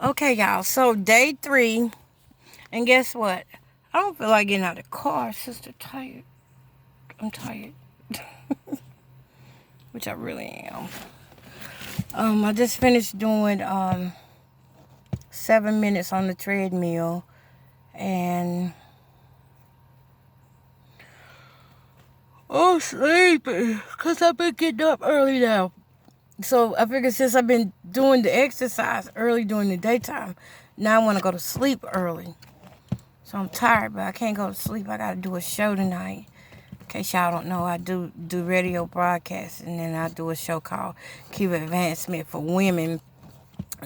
Okay, y'all. So day 3, and guess what? I don't feel like getting out of the car. Sister, tired. I'm tired, which I really am. I just finished doing 7 minutes on the treadmill, and oh, sleepy, cause I've been getting up early now. So I figured since I've been doing the exercise early during the daytime, now I want to go to sleep early. So I'm tired, but I can't go to sleep. I got to do a show tonight. In case y'all don't know, I do radio broadcasts, and then I do a show called Keep Advancement for Women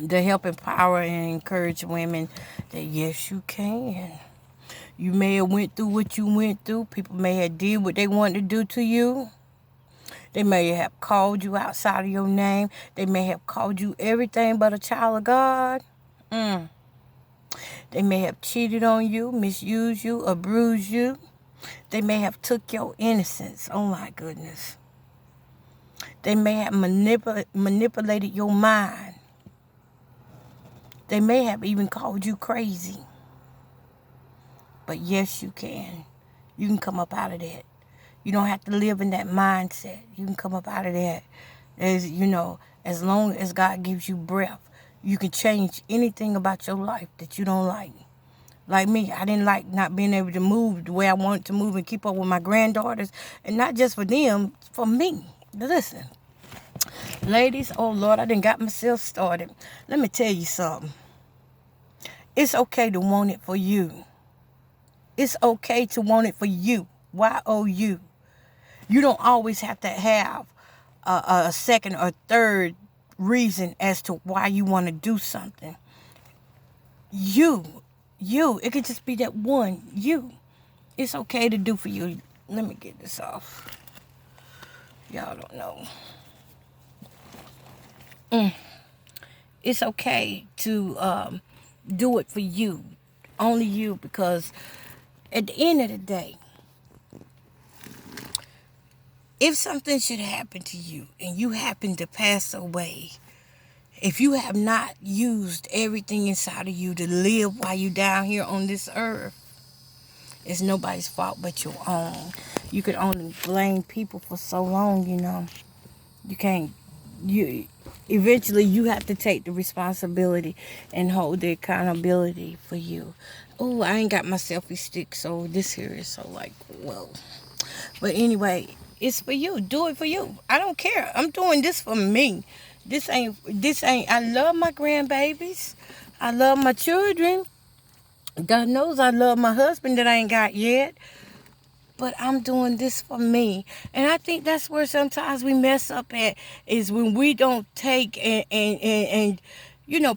to help empower and encourage women that yes, you can. You may have went through what you went through. People may have did what they wanted to do to you. They may have called you outside of your name. They may have called you everything but a child of God. They may have cheated on you, misused you, abused you. They may have took your innocence. Oh my goodness. They may have manipulated your mind. They may have even called you crazy. But yes, you can. You can come up out of that. You don't have to live in that mindset. You can come up out of that. As long as God gives you breath, you can change anything about your life that you don't like. Like me, I didn't like not being able to move the way I wanted to move and keep up with my granddaughters. And not just for them, for me. Listen, ladies, oh Lord, I done got myself started. Let me tell you something. It's okay to want it for you. It's okay to want it for you. Y-O-U. You don't always have to have a second or third reason as to why you want to do something. It could just be that one. It's okay to do for you. Let me get this off. Y'all don't know. It's okay to do it for you. Only you, because at the end of the day, if something should happen to you and you happen to pass away, if you have not used everything inside of you to live while you're down here on this earth, it's nobody's fault but your own. You could only blame people for so long, You can't. You eventually you have to take the responsibility and hold the accountability for you. Oh, I ain't got my selfie stick, so this here is so like whoa. But anyway, it's for you. Do it for you. I don't care. I'm doing this for me. This ain't I love my grandbabies. I love my children. God knows I love my husband that I ain't got yet. But I'm doing this for me. And I think that's where sometimes we mess up at, is when we don't take and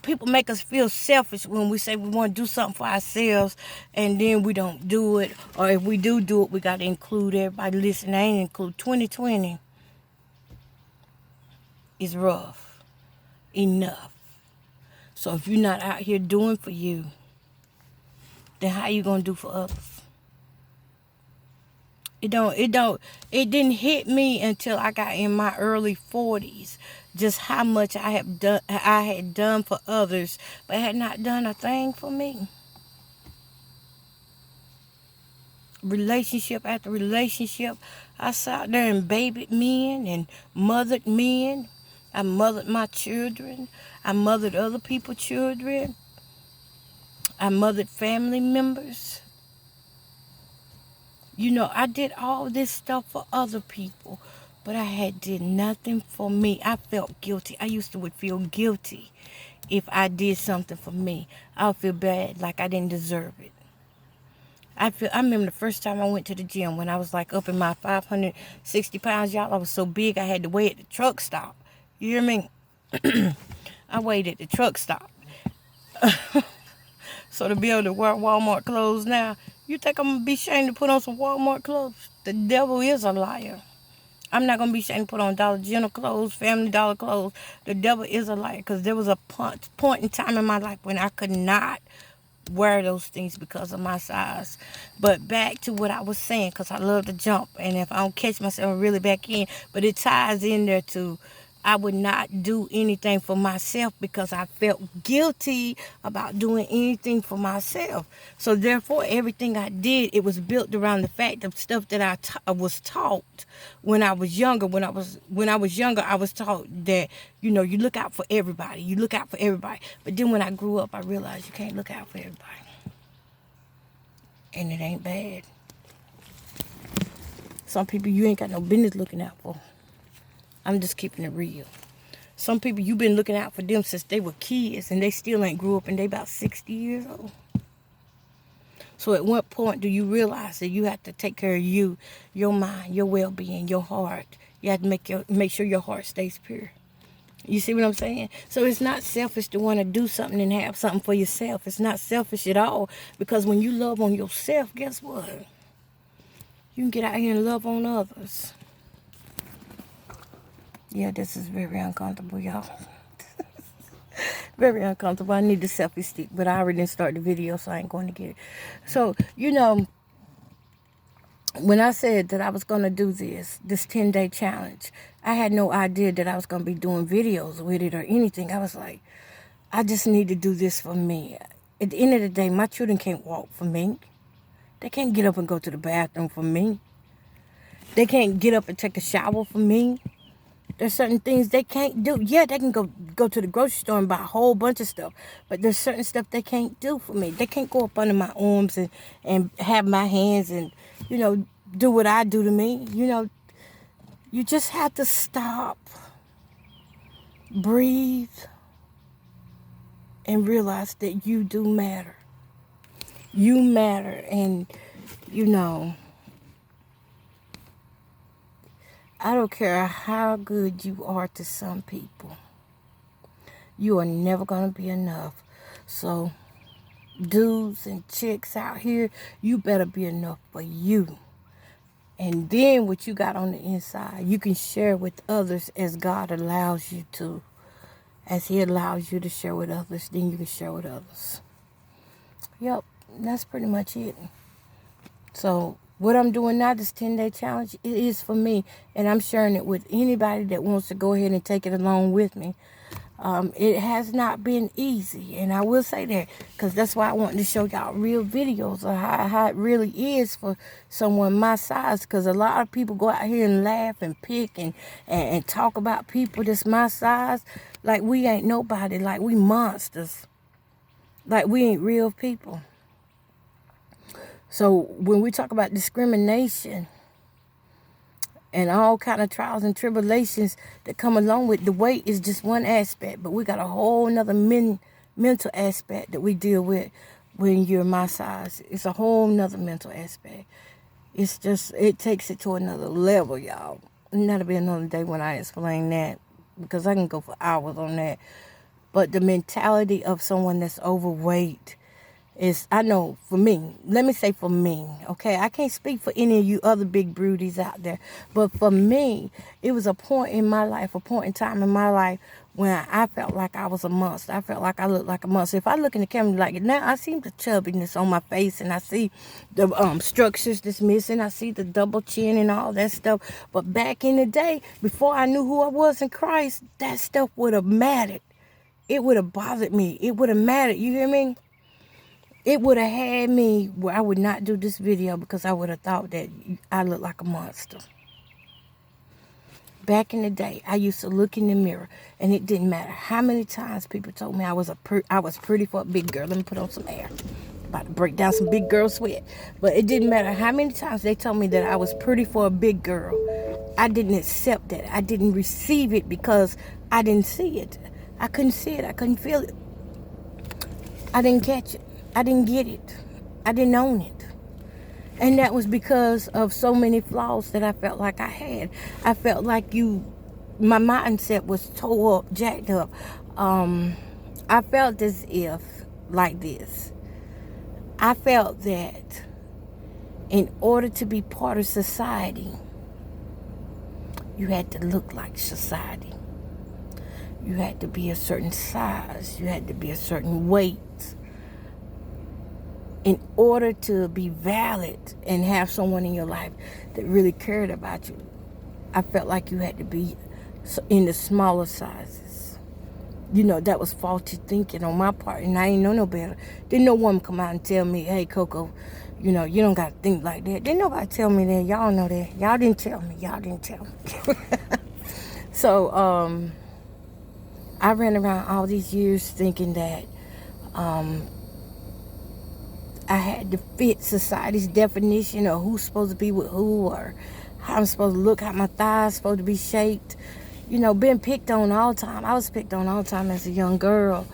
people make us feel selfish when we say we want to do something for ourselves and then we don't do it. Or if we do it, we got to include everybody. Listen, I ain't include 2020 is rough enough. So if you're not out here doing for you, then how you going to do for others? It didn't hit me until I got in my early 40s just how much I had done for others, but had not done a thing for me. Relationship after relationship, I sat there and babied men and mothered men. I mothered my children. I mothered other people's children. I mothered family members. I did all this stuff for other people, but I had did nothing for me. I felt guilty. I used to would feel guilty if I did something for me. I would feel bad, like I didn't deserve it. I remember the first time I went to the gym when I was like up in my 560 pounds, y'all. I was so big I had to weigh at the truck stop. You hear me? I weighed at the truck stop. So to be able to wear Walmart clothes now, you think I'm going to be ashamed to put on some Walmart clothes? The devil is a liar. I'm not going to be ashamed to put on Dollar General clothes, Family Dollar clothes. The devil is a liar, because there was a point in time in my life when I could not wear those things because of my size. But back to what I was saying, because I love to jump, and if I don't catch myself, I'm really back in. But it ties in there to I would not do anything for myself because I felt guilty about doing anything for myself. So therefore, everything I did, it was built around the fact of stuff that I was taught when I was younger. When I was younger, I was taught that, you know, you look out for everybody. You look out for everybody. But then when I grew up, I realized you can't look out for everybody. And it ain't bad. Some people you ain't got no business looking out for. I'm just keeping it real. Some people you've been looking out for them since they were kids and they still ain't grew up and they about 60 years old. So at what point do you realize that you have to take care of you, your mind, your well-being, your heart? You have to make sure your heart stays pure. You see what I'm saying? So it's not selfish to want to do something and have something for yourself. It's not selfish at all, because when you love on yourself, guess what? You can get out here and love on others. Yeah, this is very uncomfortable, y'all. Very uncomfortable. I need the selfie stick, but I already didn't start the video, so I ain't going to get it. So, you know, when I said that I was going to do this 10-day challenge, I had no idea that I was going to be doing videos with it or anything. I was like, I just need to do this for me. At the end of the day, my children can't walk for me. They can't get up and go to the bathroom for me. They can't get up and take a shower for me. There's certain things they can't do. Yeah, they can go to the grocery store and buy a whole bunch of stuff. But there's certain stuff they can't do for me. They can't go up under my arms and have my hands and, you know, do what I do to me. You know, you just have to stop, breathe, and realize that you do matter. You matter, and, you know, I don't care how good you are to some people. You are never going to be enough. So, dudes and chicks out here, you better be enough for you. And then what you got on the inside, you can share with others as God allows you to. As He allows you to share with others, then you can share with others. Yep, that's pretty much it. So, what I'm doing now, this 10-day challenge, it is for me. And I'm sharing it with anybody that wants to go ahead and take it along with me. It has not been easy. And I will say that, because that's why I want to show y'all real videos of how it really is for someone my size. Because a lot of people go out here and laugh and pick and talk about people that's my size. Like we ain't nobody. Like we monsters. Like we ain't real people. So when we talk about discrimination and all kind of trials and tribulations that come along with, the weight is just one aspect, but we got a whole nother mental aspect that we deal with when you're my size. It's a whole nother mental aspect. It's just, it takes it to another level, y'all. And that'll be another day when I explain that, because I can go for hours on that. But the mentality of someone that's overweight is, I know for me, let me say for me, okay? I can't speak for any of you other big broodies out there. But for me, it was a point in my life, a point in time in my life when I felt like I was a monster. I felt like I looked like a monster. If I look in the camera like it now, I see the chubbiness on my face and I see the structures that's missing. I see the double chin and all that stuff. But back in the day, before I knew who I was in Christ, that stuff would have mattered. It would have bothered me. It would have mattered. You hear me? It would have had me where I would not do this video because I would have thought that I looked like a monster. Back in the day, I used to look in the mirror, and it didn't matter how many times people told me I was pretty for a big girl. Let me put on some air. About to break down some big girl sweat. But it didn't matter how many times they told me that I was pretty for a big girl. I didn't accept that. I didn't receive it because I didn't see it. I couldn't see it. I couldn't feel it. I didn't catch it. I didn't get it. I didn't own it. And that was because of so many flaws that I felt like I had. I felt like my mindset was tore up, jacked up. I felt as if, like this. I felt that in order to be part of society, you had to look like society. You had to be a certain size. You had to be a certain weight. In order to be valid and have someone in your life that really cared about you, I felt like you had to be in the smaller sizes. That was faulty thinking on my part, and I ain't know no better. Didn't no woman come out and tell me, hey, Coco, you don't got to think like that. Didn't nobody tell me that. Y'all know that. Y'all didn't tell me. So, I ran around all these years thinking that I had to fit society's definition of who's supposed to be with who, or how I'm supposed to look, how my thighs supposed to be shaped. Been picked on all the time. I was picked on all the time as a young girl,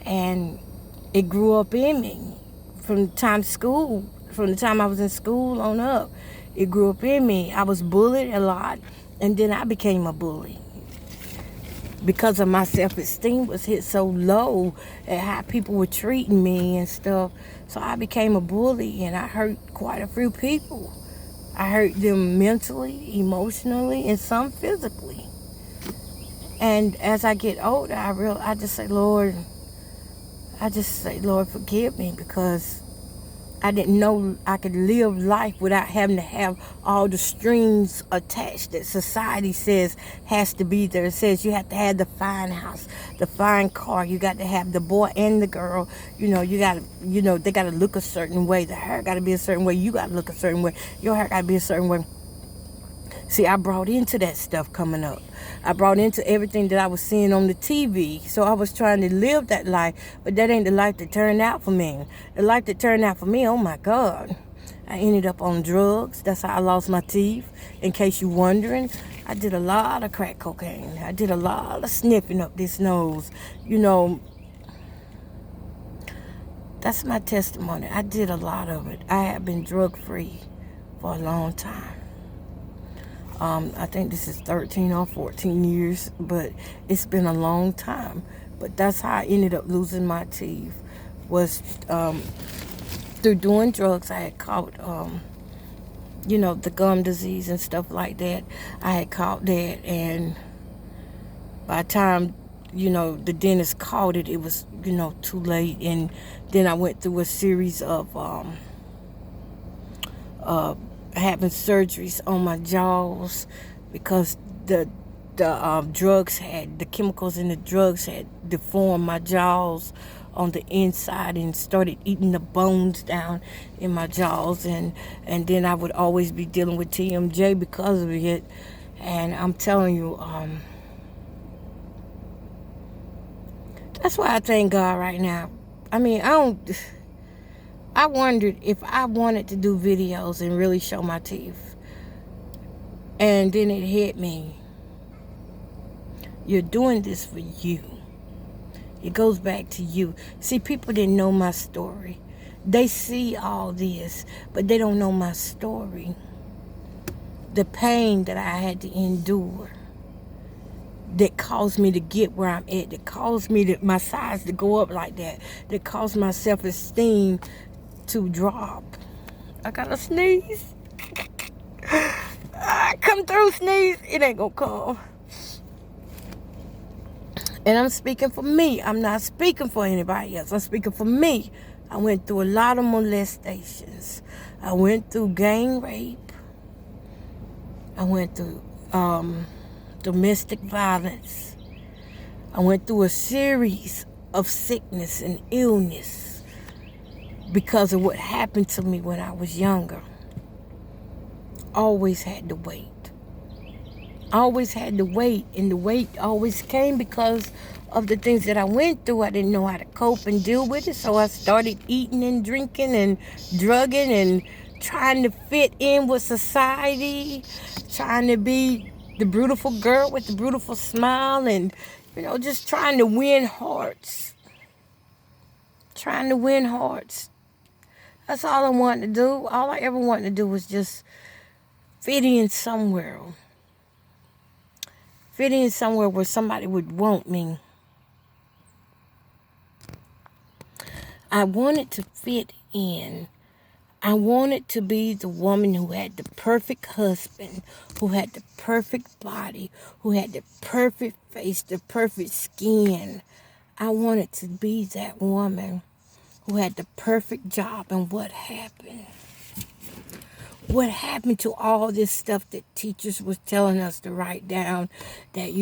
and it grew up in me from the time I was in school on up. It grew up in me. I was bullied a lot, and then I became a bully because of my self-esteem was hit so low at how people were treating me and stuff. So I became a bully, and I hurt quite a few people. I hurt them mentally, emotionally, and some physically. And as I get older, I just say, Lord, forgive me, because I didn't know I could live life without having to have all the strings attached that society says has to be there. It says you have to have the fine house, the fine car. You got to have the boy and the girl. You got to, they got to look a certain way. The hair got to be a certain way. You got to look a certain way. Your hair got to be a certain way. See, I brought into that stuff coming up. I brought into everything that I was seeing on the TV. So I was trying to live that life, but that ain't the life that turned out for me. The life that turned out for me, oh my God. I ended up on drugs. That's how I lost my teeth. In case you're wondering, I did a lot of crack cocaine. I did a lot of sniffing up this nose. That's my testimony. I did a lot of it. I have been drug-free for a long time. I think this is 13 or 14 years, but it's been a long time. But that's how I ended up losing my teeth, was through doing drugs. I had caught, the gum disease and stuff like that. I had caught that, and by the time, the dentist caught it, it was, too late. And then I went through a series of having surgeries on my jaws, because the chemicals in the drugs had deformed my jaws on the inside and started eating the bones down in my jaws, and then I would always be dealing with TMJ because of it. And I'm telling you, that's why I thank God right now. I mean, I wondered if I wanted to do videos and really show my teeth. And then it hit me. You're doing this for you. It goes back to you. See, people didn't know my story. They see all this, but they don't know my story. The pain that I had to endure, that caused me to get where I'm at, that caused me my size to go up like that caused my self-esteem to drop. I gotta sneeze. Come through, sneeze. It ain't gonna come. And I'm speaking for me. I'm not speaking for anybody else. I'm speaking for me. I went through a lot of molestations. I went through gang rape. I went through domestic violence. I went through a series of sickness and illness because of what happened to me when I was younger. Always had to wait. Always had to wait, and the wait always came because of the things that I went through. I didn't know how to cope and deal with it, so I started eating and drinking and drugging and trying to fit in with society, trying to be the beautiful girl with the beautiful smile, and just trying to win hearts. Trying to win hearts. That's all I wanted to do. All I ever wanted to do was just fit in somewhere. Fit in somewhere where somebody would want me. I wanted to fit in. I wanted to be the woman who had the perfect husband, who had the perfect body, who had the perfect face, the perfect skin. I wanted to be that woman who had the perfect job. And what happened? What happened to all this stuff that teachers was telling us to write down, that,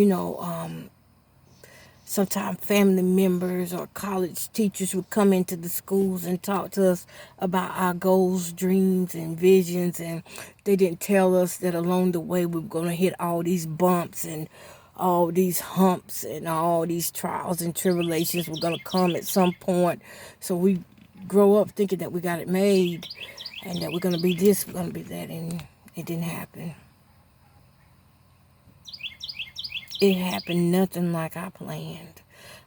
sometimes family members or college teachers would come into the schools and talk to us about our goals, dreams, and visions, and they didn't tell us that along the way we were going to hit all these bumps and all these humps and all these trials and tribulations were going to come at some point. So we grow up thinking that we got it made and that we're going to be this, we're going to be that, and it didn't happen. It happened nothing like I planned.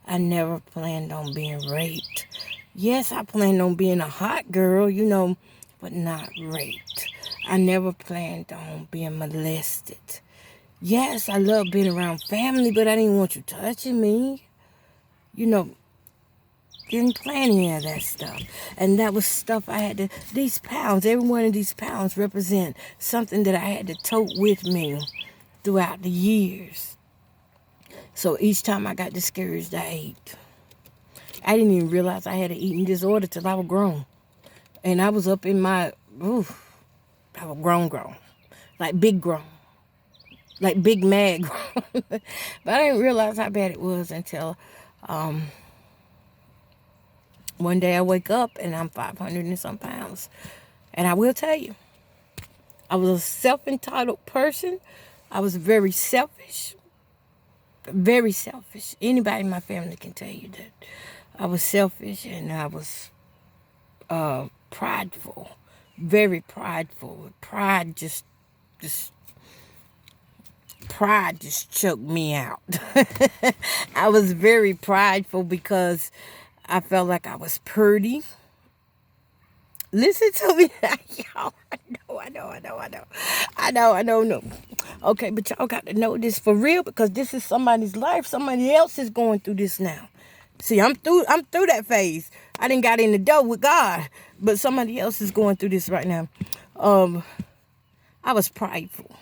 I never planned on being raped. Yes, I planned on being a hot girl, but not raped. I never planned on being molested. Yes, I love being around family, but I didn't want you touching me. Didn't plan any of that stuff. And that was stuff I had to, these pounds, every one of these pounds represent something that I had to tote with me throughout the years. So each time I got discouraged, I ate. I didn't even realize I had an eating disorder till I was grown. And I was up in I was grown. Like big grown. Like big mad grown. But I didn't realize how bad it was until one day I wake up and I'm 500 and some pounds. And I will tell you, I was a self-entitled person. I was very selfish. Very selfish. Anybody in my family can tell you that. I was selfish and I was prideful. Very prideful. Pride just choked me out. I was very prideful because I felt like I was pretty. Listen to me, y'all. I know. Okay, but y'all got to know this for real, because this is somebody's life. Somebody else is going through this now. See, I'm through that phase. I didn't got in the door with God, but somebody else is going through this right now. I was prideful.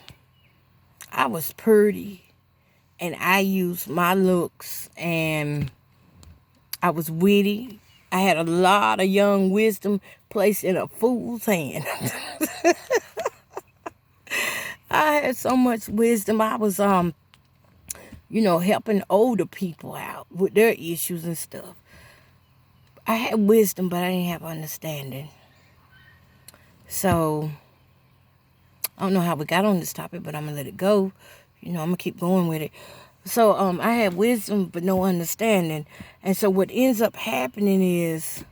I was pretty, and I used my looks, and I was witty. I had a lot of young wisdom placed in a fool's hand. I had so much wisdom. I was, helping older people out with their issues and stuff. I had wisdom, but I didn't have understanding. So, I don't know how we got on this topic, but I'm going to let it go. I'm going to keep going with it. So, I had wisdom, but no understanding. And so what ends up happening is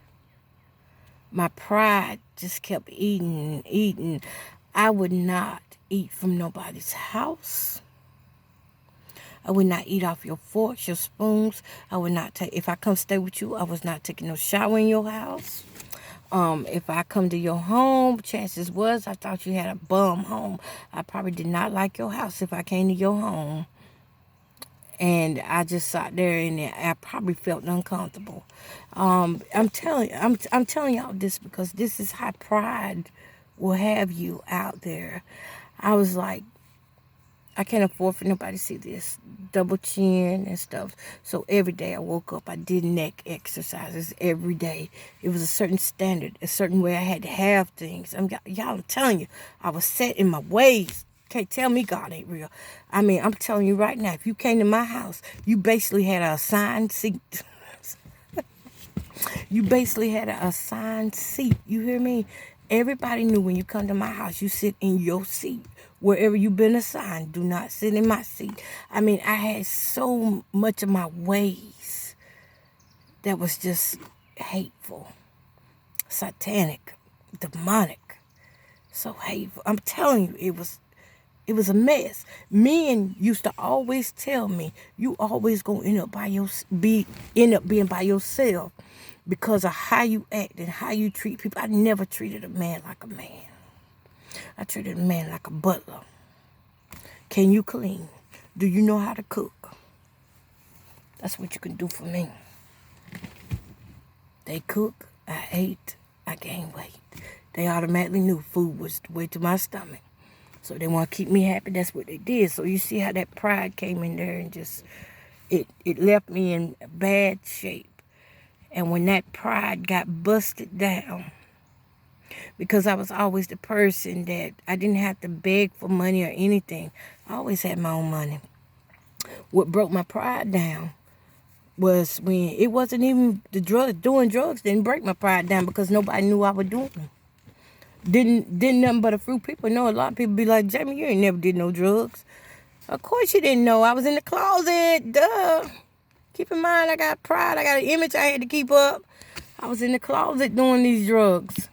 my pride just kept eating and eating. I would not eat from nobody's house. I would not eat off your forks, your spoons. I would not take, if I come stay with you, I was not taking no shower in your house. If I come to your home, chances was I thought you had a bum home. I probably did not like your house if I came to your home. And I just sat there and I probably felt uncomfortable. I'm telling y'all this because this is how pride will have you out there. I was like, I can't afford for nobody to see this. Double chin and stuff. So every day I woke up, I did neck exercises every day. It was a certain standard, a certain way I had to have things. I'm telling you, I was set in my ways. Can't tell me God ain't real. I mean, I'm telling you right now, if you came to my house, you basically had an assigned seat. You basically had an assigned seat. You hear me? Everybody knew when you come to my house, you sit in your seat. Wherever you've been assigned, do not sit in my seat. I mean, I had so much of my ways that was just hateful, satanic, demonic, so hateful. I'm telling you, it was a mess. Men used to always tell me, you always gonna end up being by yourself because of how you act and how you treat people. I never treated a man like a man. I treated a man like a butler. Can you clean? Do you know how to cook? That's what you can do for me. They cook, I ate, I gained weight. They automatically knew food was the way to my stomach. So they want to keep me happy. That's what they did. So you see how that pride came in there and just, it left me in bad shape. And when that pride got busted down, because I was always the person that I didn't have to beg for money or anything. I always had my own money. What broke my pride down was when it wasn't even the drugs. Doing drugs didn't break my pride down because nobody knew I was doing them. Didn't nothing but a few people know. A lot of people be like, Jamie, you ain't never did no drugs. Of course you didn't know. I was in the closet. Duh. Keep in mind, I got pride. I got an image I had to keep up. I was in the closet doing these drugs.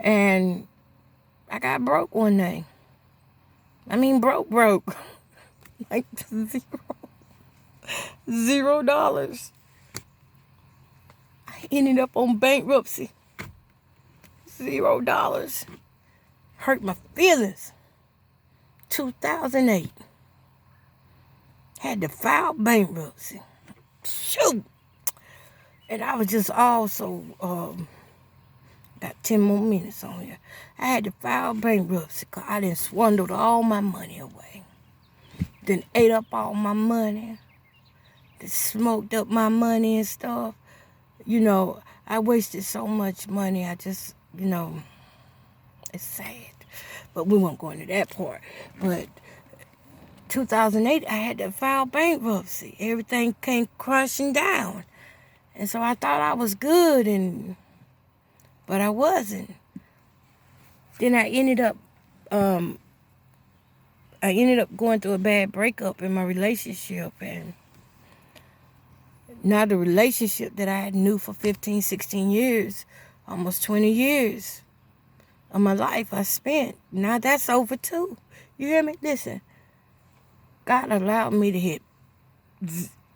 And I got broke one day. I mean, broke. Like $0. I ended up on bankruptcy. $0. Hurt my feelings. 2008. Had to file bankruptcy. Shoot. And I was just also, got 10 more minutes on here. I had to file bankruptcy because I done swindled all my money away. Then ate up all my money. Then smoked up my money and stuff. You know, I wasted so much money. I just, you know, it's sad. But we won't go into that part. But 2008, I had to file bankruptcy. Everything came crashing down. And so I thought I was good, but I wasn't. Then I ended up going through a bad breakup in my relationship. And now the relationship that I knew for 15, 16 years, almost 20 years of my life I spent. Now that's over too. You hear me? Listen. God allowed me to hit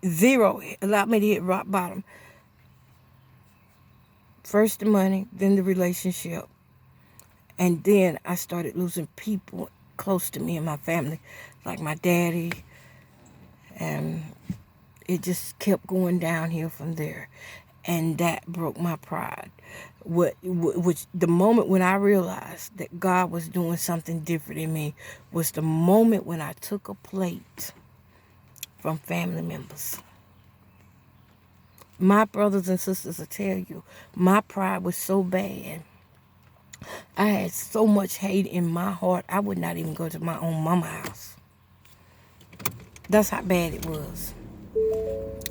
zero. Allowed me to hit rock bottom. First the money, then the relationship. And then I started losing people close to me and my family, like my daddy. And it just kept going downhill from there. And that broke my pride. Which the moment when I realized that God was doing something different in me was the moment when I took a plate from family members. My brothers and sisters will tell you, my pride was so bad. I had so much hate in my heart, I would not even go to my own mama's house. That's how bad it was.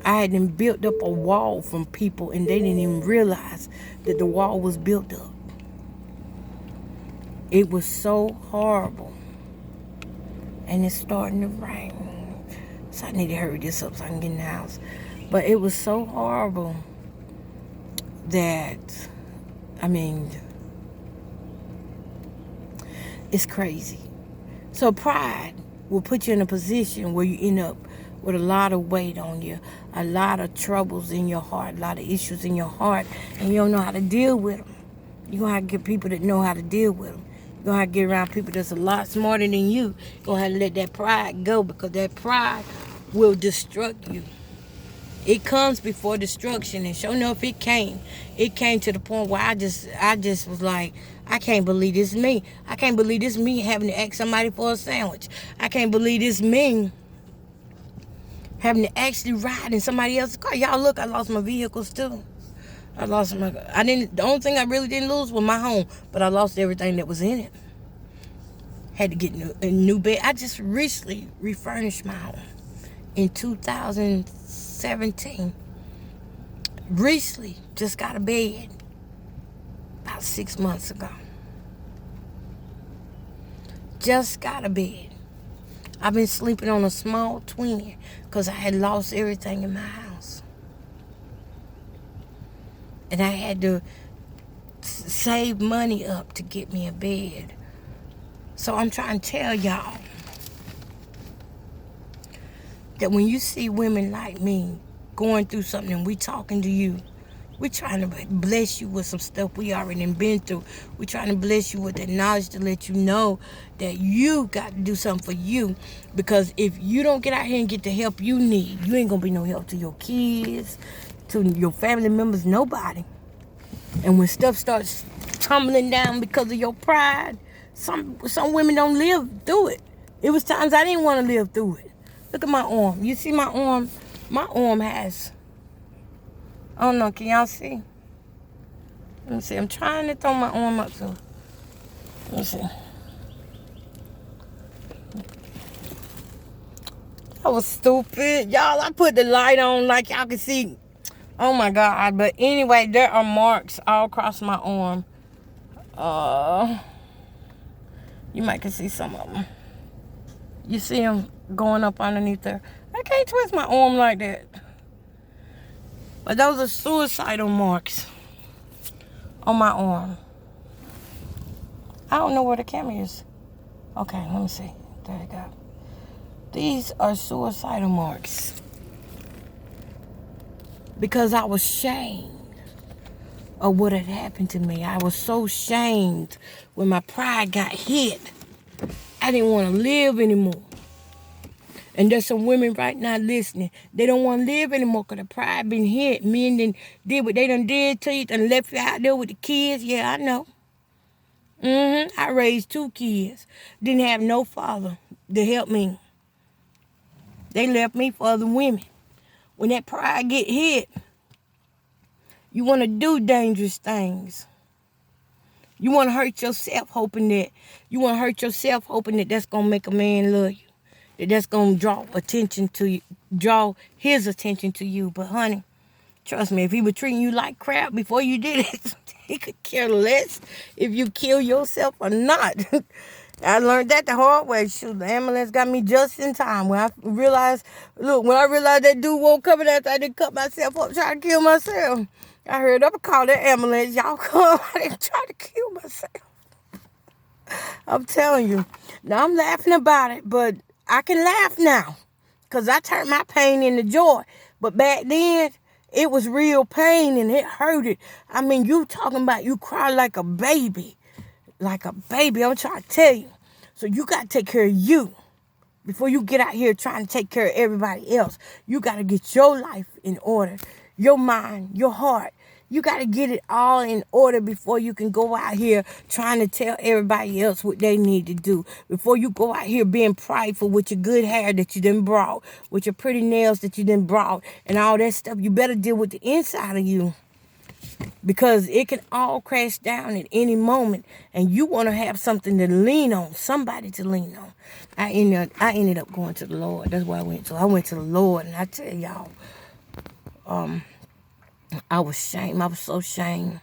I had them built up a wall from people and they didn't even realize that the wall was built up. It was so horrible. And it's starting to rain. So I need to hurry this up so I can get in the house. But it was so horrible that, it's crazy. So pride will put you in a position where you end up with a lot of weight on you, a lot of troubles in your heart, a lot of issues in your heart, and you don't know how to deal with them. You're going to have to get people that know how to deal with them. You're going to have to get around people that's a lot smarter than you. You're going to have to let that pride go because that pride will destruct you. It comes before destruction, and sure enough, it came. It came to the point where I just was like, I can't believe this me. I can't believe this me having to ask somebody for a sandwich. I can't believe this me having to actually ride in somebody else's car. Y'all look, I lost my vehicles too. The only thing I really didn't lose was my home, but I lost everything that was in it. Had to get a new bed. I just recently refurnished my home in 2017. Recently, just got a bed about 6 months ago. Just got a bed. I've been sleeping on a small twin because I had lost everything in my house. And I had to save money up to get me a bed. So I'm trying to tell y'all that when you see women like me going through something and we talking to you, we're trying to bless you with some stuff we already been through. We're trying to bless you with that knowledge to let you know that you got to do something for you. Because if you don't get out here and get the help you need, you ain't going to be no help to your kids, to your family members, nobody. And when stuff starts tumbling down because of your pride, some women don't live through it. It was times I didn't want to live through it. Look at my arm. You see my arm? My arm has... I don't know, can y'all see? Let me see. I'm trying to throw my arm up so. Let me see. That was stupid. Y'all, I put the light on like y'all can see. Oh my God. But anyway, there are marks all across my arm. You might can see some of them. You see them going up underneath there. I can't twist my arm like that. But those are suicidal marks on my arm. I don't know where the camera is. Okay, let me see. There you go. These are suicidal marks. Because I was shamed of what had happened to me. I was so shamed when my pride got hit. I didn't want to live anymore. And there's some women right now listening. They don't want to live anymore because the pride been hit. Men done did what they done did to you and left you out there with the kids. Yeah, I know. I raised 2 kids. Didn't have no father to help me. They left me for other women. When that pride get hit, you want to do dangerous things. You want to hurt yourself hoping that that's going to make a man love you. That's going to draw his attention to you. But honey, trust me, if he was treating you like crap before you did it, he could care less if you kill yourself or not. I learned that the hard way. Shoot, the ambulance got me just in time. When I realized that dude won't come after I didn't cut myself up trying to kill myself. I heard up call that ambulance. Y'all come. I didn't try to kill myself. I'm telling you. Now I'm laughing about it, but I can laugh now. Because I turned my pain into joy. But back then, it was real pain and it hurted. I mean, you talking about you cry like a baby. Like a baby, I'm trying to tell you. So you got to take care of you. Before you get out here trying to take care of everybody else, you got to get your life in order. Your mind, your heart. You got to get it all in order before you can go out here trying to tell everybody else what they need to do. Before you go out here being prideful with your good hair that you done brought, with your pretty nails that you done brought, and all that stuff. You better deal with the inside of you. Because it can all crash down at any moment. And you want to have something to lean on. Somebody to lean on. I ended up going to the Lord. That's where I went to. I went to the Lord. And I tell y'all, I was ashamed. I was so ashamed.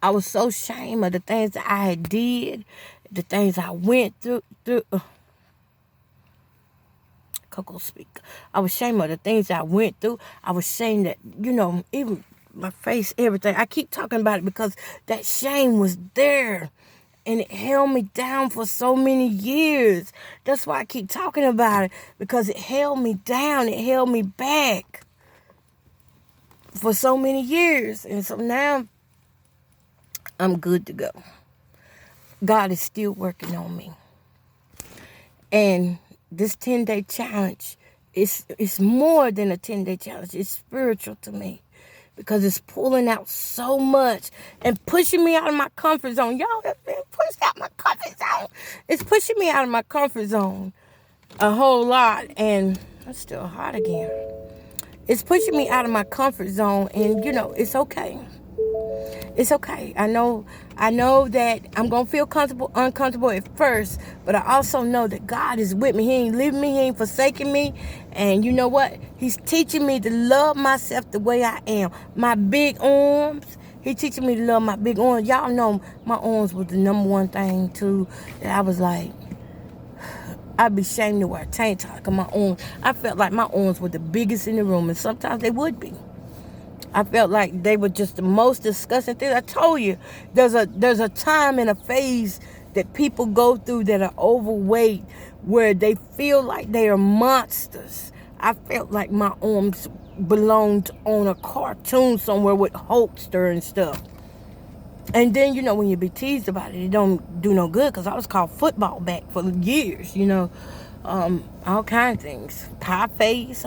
I was so ashamed of the things that I had did. The things I went through. Coco speak. I was ashamed of the things I went through. I was ashamed that, even my face, everything. I keep talking about it because that shame was there. And it held me down for so many years. That's why I keep talking about it. Because it held me down. It held me back. For so many years. And so now, I'm good to go. God is still working on me. And this 10-day challenge, it's more than a 10-day challenge. It's spiritual to me. Because it's pulling out so much and pushing me out of my comfort zone. Y'all have been pushed out my comfort zone. It's pushing me out of my comfort zone a whole lot. And it's still hot again. It's pushing me out of my comfort zone. And, it's okay. It's okay. I know that I'm going to feel uncomfortable at first, but I also know that God is with me. He ain't leaving me. He ain't forsaking me. And you know what? He's teaching me to love myself the way I am. My big arms. He's teaching me to love my big arms. Y'all know my arms was the number one thing, too, that I was like, I'd be ashamed to wear a tank top because my arms, I felt like my arms were the biggest in the room, and sometimes they would be. I felt like they were just the most disgusting thing. I told you, there's a time and a phase that people go through that are overweight where they feel like they are monsters. I felt like my arms belonged on a cartoon somewhere with Hulkster and stuff. And then, when you be teased about it don't do no good because I was called football back for years, all kinds of things. Pie face,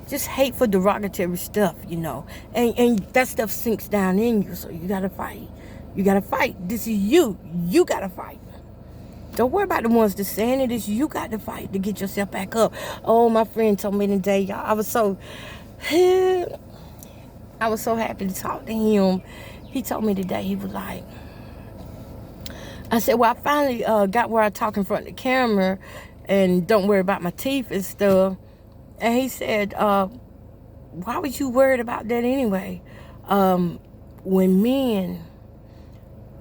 just hateful, derogatory stuff, And that stuff sinks down in you, so you got to fight. You got to fight. This is you. You got to fight. Don't worry about the ones that's saying it. It's you got to fight to get yourself back up. Oh, my friend told me today, y'all, I was so... I was so happy to talk to him. He told me today, he was like, I said, well, I finally got where I talk in front of the camera and don't worry about my teeth and stuff. And he said, why was you worried about that anyway? When men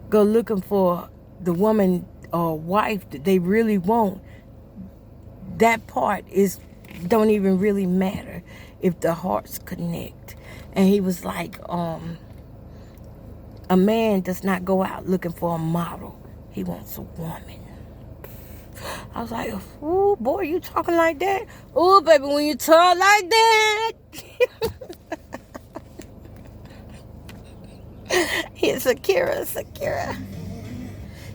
go looking for the woman or wife that they really want, that part don't even really matter if the hearts connect. And he was like, a man does not go out looking for a model. He wants a woman. I was like, oh boy, you talking like that? Oh baby, when you talk like that. Here's Sakira.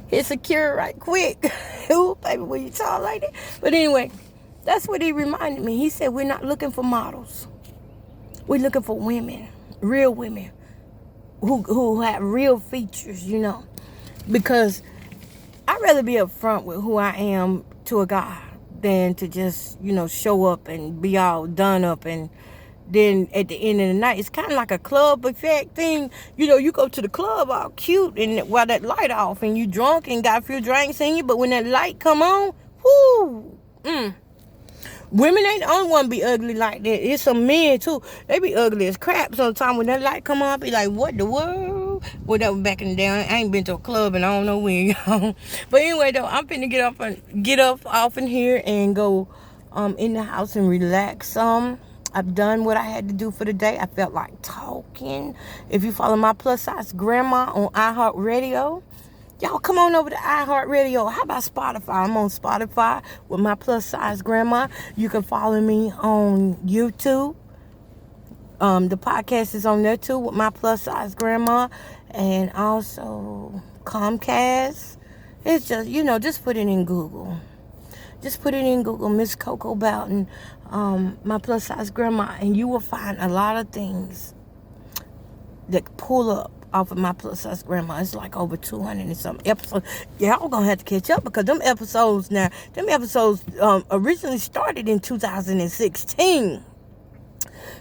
Here's Sakira right quick. Oh baby, when you talk like that. But anyway, that's what he reminded me. He said, we're not looking for models. We're looking for women, real women, who have real features, you know. Because I'd rather be upfront with who I am to a guy than to just, you know, show up and be all done up. And then at the end of the night, it's kind of like a club effect thing. You know, you go to the club all cute and while that light off and you drunk and got a few drinks in you. But when that light come on, whoo, women ain't the only one be ugly like that. It's some men too. They be ugly as crap sometimes. When that light come on, I be like, what the world? Well, that was back in the day. I ain't been to a club and I don't know when, y'all. But anyway, though, I'm finna get up off in here and go in the house and relax. I've done what I had to do for the day. I felt like talking. If you follow my plus size grandma on iHeartRadio, y'all come on over to iHeartRadio. How about Spotify? I'm on Spotify with my plus size grandma. You can follow me on YouTube. The podcast is on there too with my plus size grandma. And also Comcast. It's just, you know, just put it in Google. Just put it in Google, Miss Coco Boughton, my plus size grandma. And you will find a lot of things that pull up off of my plus size grandma. It's like over 200 and something episodes. Y'all gonna have to catch up because them episodes originally started in 2016.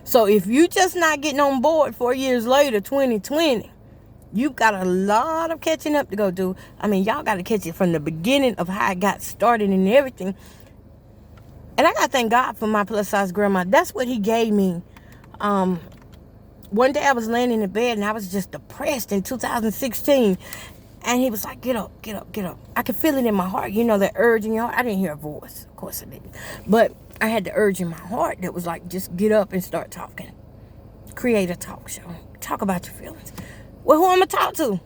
So if you just not getting on board 4 years later, 2020, you got a lot of catching up to go do. I mean, y'all got to catch it from the beginning of how I got started and everything. And I got to thank God for my plus size grandma. That's what he gave me. One day I was laying in the bed and I was just depressed in 2016. And he was like, get up, get up, get up. I could feel it in my heart. You know, that urge in your heart. I didn't hear a voice. Of course I didn't. But I had the urge in my heart that was like, just get up and start talking. Create a talk show. Talk about your feelings. Well, who I'm going to talk to?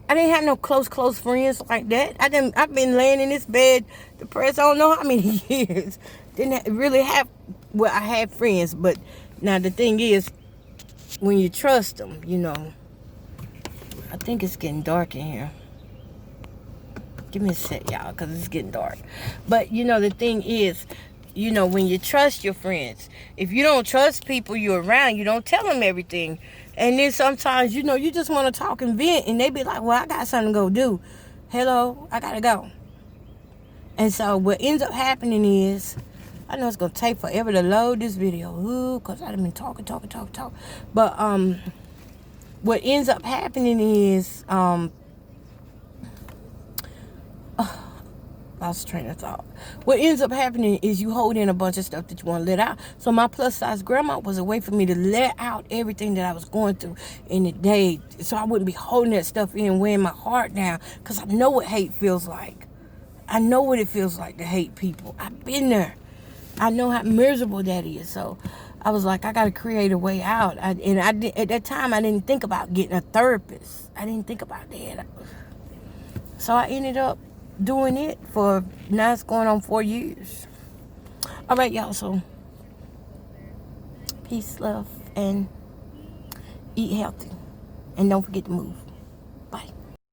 I didn't have no close friends like that. I've been laying in this bed depressed I don't know how many years. Really have, well, I had friends. But now the thing is, when you trust them, you know. I think it's getting dark in here. Give me a sec, y'all, because it's getting dark. But, you know, the thing is, you know, when you trust your friends, if you don't trust people you're around, you don't tell them everything. And then sometimes, you know, you just want to talk and vent, and they be like, well, I got something to go do. Hello, I got to go. And so what ends up happening is, I know it's going to take forever to load this video. Ooh, because I've been talking. But what ends up happening is, lost train of thought. What ends up happening is you hold in a bunch of stuff that you want to let out. So my plus size grandma was a way for me to let out everything that I was going through in the day, so I wouldn't be holding that stuff in, weighing my heart down, because I know what hate feels like. I know what it feels like to hate people. I've been there. I know how miserable that is. So I was like, I got to create a way out. At that time, I didn't think about getting a therapist. I didn't think about that. So I ended up doing it for, now it's going on 4 years. All right, y'all. So peace, love, and eat healthy. And don't forget to move.